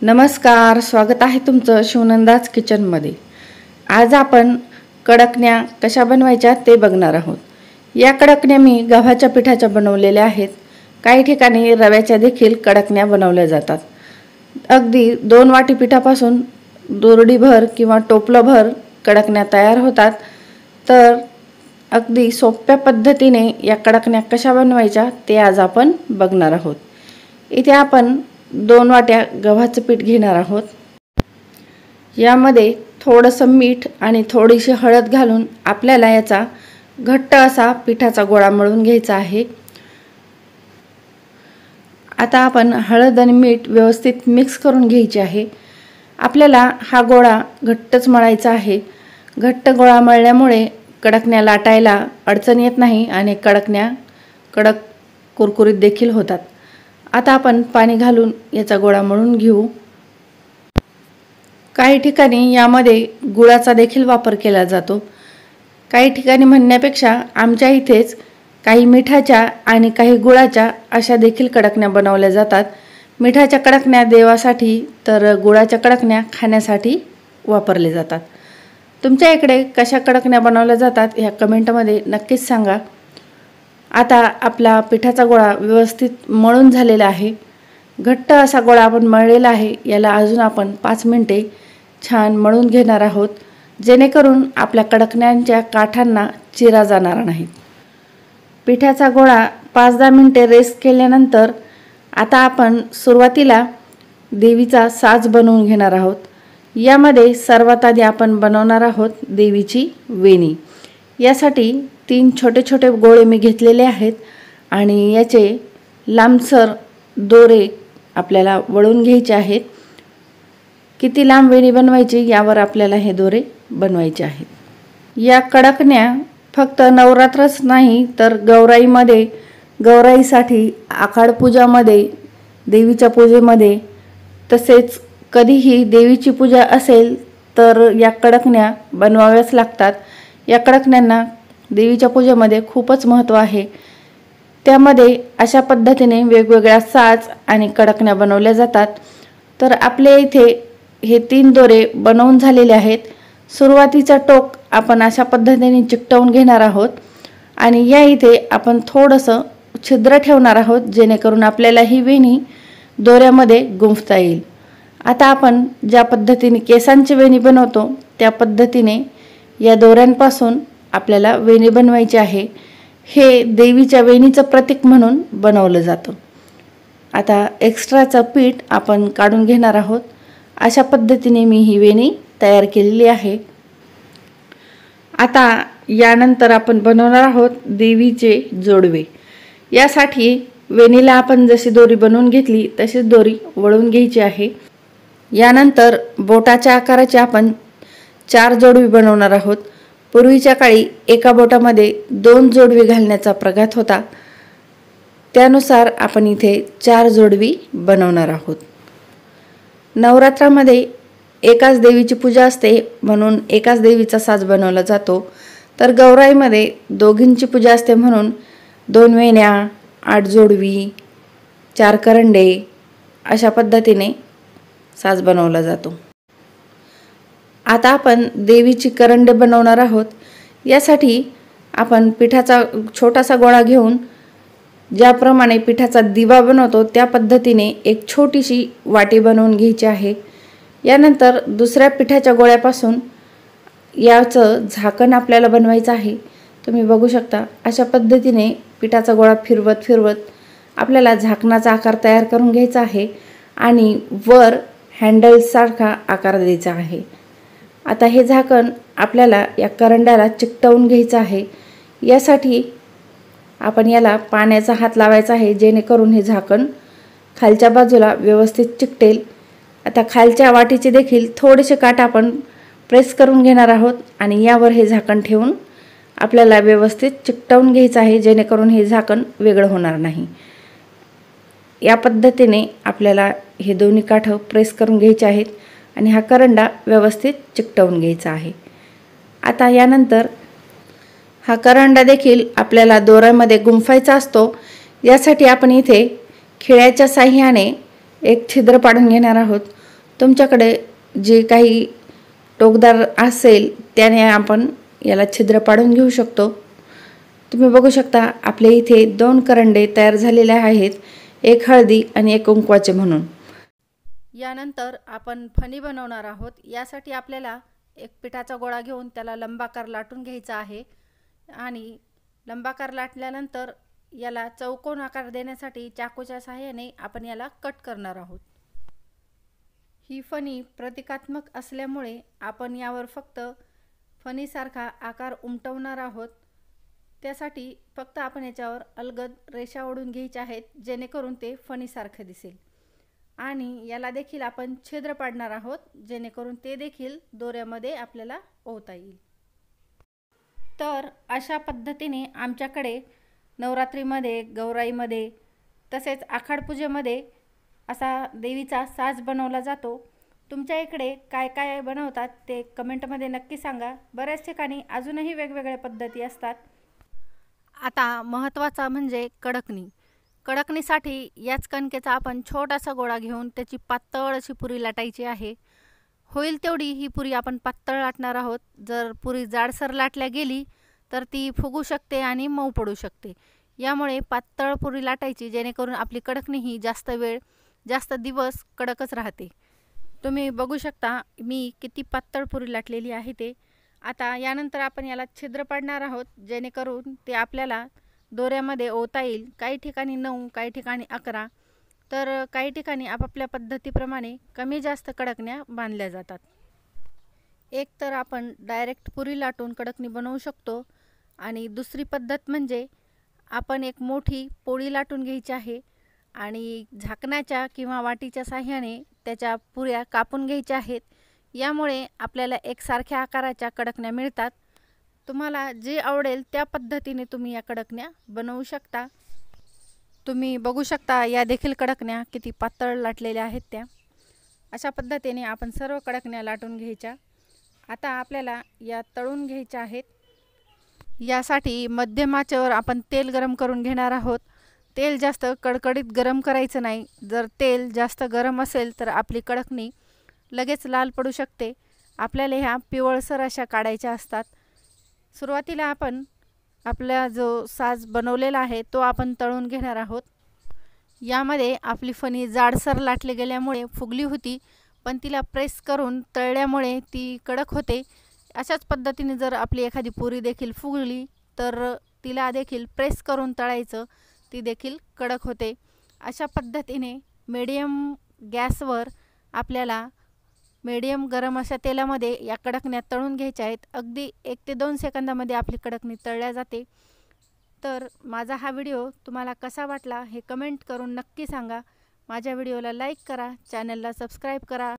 नमस्कार, स्वागत आहे तुमचं शिवनंदाज किचनमध्ये। आज आपण कडकण्या कशा बनवायच्या ते बघणार आहोत। या कडकण्या मी गव्हाच्या पिठाच्या बनवलेल्या आहेत। काही ठिकाणी रव्याच्या देखील कडकण्या बनवल्या जातात। अगदी 2 वाटी पिठापासून दोरडीभर किंवा टोपलंभर कडकण्या तयार होतात। तर अगदी सोप्या पद्धतीने या कडकण्या कशा बनवायच्या ते आज आपण बघणार आहोत। इथे आपण 2 वाट्या गव्हाचं पीठ घेणार आहोत। यामध्ये थोडंसं मीठ आणि थोडीशी हळद घालून आपल्याला याचा घट्ट असा पिठाचा गोळा मळून घ्यायचा आहे। आता आपण हळद आणि मीठ व्यवस्थित मिक्स करून घ्यायचे आहे। आपल्याला हा गोळा घट्टच मळायचा आहे। घट्ट गोळा मळल्यामुळे कडकण्या लाटायला अडचण येत नाही आणि कडकण्या कडक कुरकुरीत देखील होतात। आता आपण पाणी घालून याचा गोळा मळून घेऊ। काही ठिकाणी यामध्ये गुळाचा देखील वापर केला जातो। काही ठिकाणी म्हणण्यापेक्षा आमच्या इथेच काही मिठाच्या आणि काही गुळाच्या अशा देखील कडकण्या बनवल्या जातात। मिठाच्या कडकण्या देवासाठी तर गुळाच्या कडकण्या खाण्यासाठी वापरले जातात। तुमच्या इकडे कशा कडकण्या बनवल्या जातात ह्या कमेंटमध्ये नक्कीच सांगा। आता आपला पिठाचा गोळा व्यवस्थित मळून झालेला आहे। घट्ट असा गोळा आपण मळलेला आहे। याला अजून आपण 5 मिनिटे छान मळून घेणार आहोत, जेणेकरून आपल्या कडकण्यांच्या काठांना चिरा जाणार नाही। पिठाचा गोळा 5-10 मिनिटे रेस्ट केल्यानंतर आता आपण सुरुवातीला देवीचा साज बनवून घेणार आहोत। यामध्ये सर्वात आधी आपण बनवणार आहोत देवीची वेणी। यासाठी 3 छोटे छोटे गोळे मी घेतलेले आहेत आणि याचे लांबसर दोरे आपल्याला वळून घ्यायचे आहेत। किती लांब वेणी बनवायची यावर आपल्याला हे दोरे बनवायचे आहेत। या कडकण्या फक्त नवरात्रच नाही तर गौराईमध्ये, गौराईसाठी, आखाड पूजामध्ये, देवीच्या पूजेमध्ये, तसेच कधीही देवीची पूजा असेल तर या कडकण्या बनवाव्याच लागतात। या कडकण्यांना देवीच्या पूजेमध्ये खूपच महत्त्व आहे। त्यामध्ये अशा पद्धतीने वेगवेगळ्या साज आणि कडकण्या बनवल्या जातात। तर आपल्या इथे हे 3 दोरे बनवून झालेले आहेत। सुरुवातीचा टोक आपण अशा पद्धतीने चिकटवून घेणार आहोत आणि या इथे आपण थोडंसं छिद्र ठेवणार आहोत, जेणेकरून आपल्याला ही वेणी दोऱ्यामध्ये गुंफता येईल। आता आपण ज्या पद्धतीने केसांची वेणी बनवतो त्या पद्धतीने या दोऱ्यांपासून आपल्याला वेणी बनवायची आहे। हे देवीच्या वेणीचं प्रतीक म्हणून बनवलं जातं। आता एक्स्ट्राचं पीठ आपण काढून घेणार आहोत। अशा पद्धतीने मी ही वेणी तयार केलेली आहे। आता यानंतर आपण बनवणार आहोत देवीचे जोडवे। यासाठी वेणीला आपण जशी दोरी बनवून घेतली तशीच दोरी वळून घ्यायची आहे। यानंतर बोटाच्या आकाराचे आपण 4 जोडवी बनवणार आहोत। पूर्वीच्या काळी एका बोटामध्ये 2 जोडवी घालण्याचा प्रघात होता, त्यानुसार आपण इथे 4 जोडवी बनवणार आहोत। नवरात्रामध्ये एकाच देवीची पूजा असते म्हणून एकाच देवीचा साज बनवला जातो, तर गौराईमध्ये दोघींची पूजा असते म्हणून 2 वेण्या, 8 जोडवी, 4 करंडे अशा पद्धतीने साज बनवला जातो। आता आपण देवीची करंडे बनवणार आहोत। यासाठी आपण पिठाचा छोटासा गोळा घेऊन ज्याप्रमाणे पिठाचा दिवा बनवतो त्या पद्धतीने एक छोटीशी वाटी बनवून घ्यायची आहे। यानंतर दुसऱ्या पिठाच्या गोळ्यापासून याचं झाकण आपल्याला बनवायचं आहे। तुम्ही बघू शकता अशा पद्धतीने पिठाचा गोळा फिरवत फिरवत आपल्याला झाकणाचा आकार तयार करून घ्यायचा आहे आणि वर हँडलसारखा आकार द्यायचा आहे। आता हे झाकण आपल्याला या करंड्याला चिकटवून घ्यायचं आहे। यासाठी आपण याला पाण्याचा हात लावायचा आहे, जेणेकरून हे झाकण खालच्या बाजूला व्यवस्थित चिकटेल। आता खालच्या वाटीचे देखील थोडेसे काठ आपण प्रेस करून घेणार आहोत आणि यावर हे झाकण ठेवून आपल्याला व्यवस्थित चिकटवून घ्यायचं आहे, जेणेकरून हे झाकण वेगळं होणार नाही। या पद्धतीने आपल्याला हे दोन्ही काठ प्रेस करून घ्यायचे आहेत आणि हा करंडा व्यवस्थित चिकटवून घ्यायचा आहे। आता यानंतर हा करंडा देखील आपल्याला दोऱ्यामध्ये गुंफायचा असतो। यासाठी आपण इथे खिळ्याच्या साहाय्याने एक छिद्र पाडून घेणार आहोत। तुमच्याकडे जे काही टोकदार असेल त्याने आपण याला छिद्र पाडून घेऊ शकतो। तुम्ही बघू शकता आपल्या इथे 2 करंडे तयार झालेले आहेत, एक हळदी आणि एक कुंकवाचे म्हणून। यानंतर आपण फणी बनवणार आहोत। यासाठी आपल्याला एक पिठाचा गोळा घेऊन त्याला लंबाकार लाटून घ्यायचा आहे आणि लंबाकार लाटल्यानंतर याला चौकोन आकार देण्यासाठी चाकूच्या सहाय्याने आपण याला कट करणार आहोत। ही फणी प्रतिकात्मक असल्यामुळे आपण यावर फक्त फणीसारखा आकार उमटवणार आहोत। त्यासाठी फक्त आपण याच्यावर अलगद रेषा ओढून घ्यायच्या आहेत, जेणेकरून ते फणीसारखे दिसेल आणि याला देखील आपण छिद्र पाडणार आहोत, जेणेकरून ते देखील दोऱ्यामध्ये आपल्याला ओवता येईल। तर अशा पद्धतीने आमच्याकडे नवरात्रीमध्ये, गौराईमध्ये तसेच आखाडपूजेमध्ये असा देवीचा साज बनवला जातो। तुमच्या इकडे काय काय बनवतात ते कमेंटमध्ये नक्की सांगा। बऱ्याच ठिकाणी अजूनही वेगवेगळ्या पद्धती असतात। आता महत्त्वाचा म्हणजे कडकणी। कडकणीसाठी याच कणकेचा आपण छोटासा गोळा घेऊन त्याची पातळ अशी पुरी लाटायची आहे। होईल तेवढी ही पुरी आपण पातळ लाटणार आहोत। जर पुरी जाडसर लाटल्या गेली तर ती फुगू शकते आणि मऊ पडू शकते। यामुळे पातळ पुरी लाटायची, जेणेकरून आपली कडकणी ही जास्त वेळ जास्त दिवस कडकच राहते। तुम्ही बघू शकता मी किती पातळ पुरी लाटलेली आहे ते। आता यानंतर आपण याला छिद्र पाडणार आहोत, जेणेकरून ते आपल्याला दोऱ्यामध्ये ओवता येईल। काही ठिकाणी 9, काही ठिकाणी 11, तर काही ठिकाणी आपापल्या पद्धतीप्रमाणे कमी जास्त कडकण्या बांधल्या जातात। एक तर आपण डायरेक्ट पुरी लाटून कडकणी बनवू शकतो आणि दुसरी पद्धत म्हणजे आपण एक मोठी पोळी लाटून घ्यायची आहे आणि झाकणाच्या किंवा वाटीच्या साहाय्याने त्याच्या पुऱ्या कापून घ्यायच्या आहेत। यामुळे आपल्याला एकसारख्या आकाराच्या कडकण्या मिळतात। तुम्हाला जे आवडेल त्या पद्धतीने तुम्ही या कडकण्या बनवू शकता। तुम्ही बघू शकता या देखील कडकण्या किती पातळ लाटलेल्या आहेत त्या। अशा पद्धतीने आपण सर्व कडकण्या लाटून घ्यायच्या। आता आपल्याला या तळून घ्यायच्या आहेत। यासाठी मध्यम आचेवर आपण तेल गरम करून घेणार आहोत। तेल जास्त कडकडीत गरम करायचं नाही। जर तेल जास्त गरम असेल तर आपली कडकणी लगेच लाल पडू शकते। आपल्याला ह्या पिवळसर अशा काढायच्या असतात। सुरुवातीला आपण आपला जो साज बनवलेला आहे तो आपण तळून घेणार आहोत। यामध्ये आपली फणी जाडसर लाटली गेल्यामुळे फुगली होती, पण तिला प्रेस करून तळल्यामुळे ती कडक होते। अशाच पद्धतीने जर आपली एखादी पुरी देखील फुगली तर तिला देखील प्रेस करून तळायचं, ती देखील कडक होते। अशा पद्धतीने मीडियम गॅसवर आपल्याला मीडियम गरम अशा तेलामध्ये या कडकण्या तळून घ्यायच्या आहेत। अगदी 1 ते 2 सेकंदामध्ये आपली कडकणी तळल्या जाते। तर माझा हा व्हिडिओ तुम्हाला कसा वाटला हे कमेंट करून नक्की सांगा। माझ्या व्हिडिओला लाईक करा, चॅनलला सबस्क्राईब करा।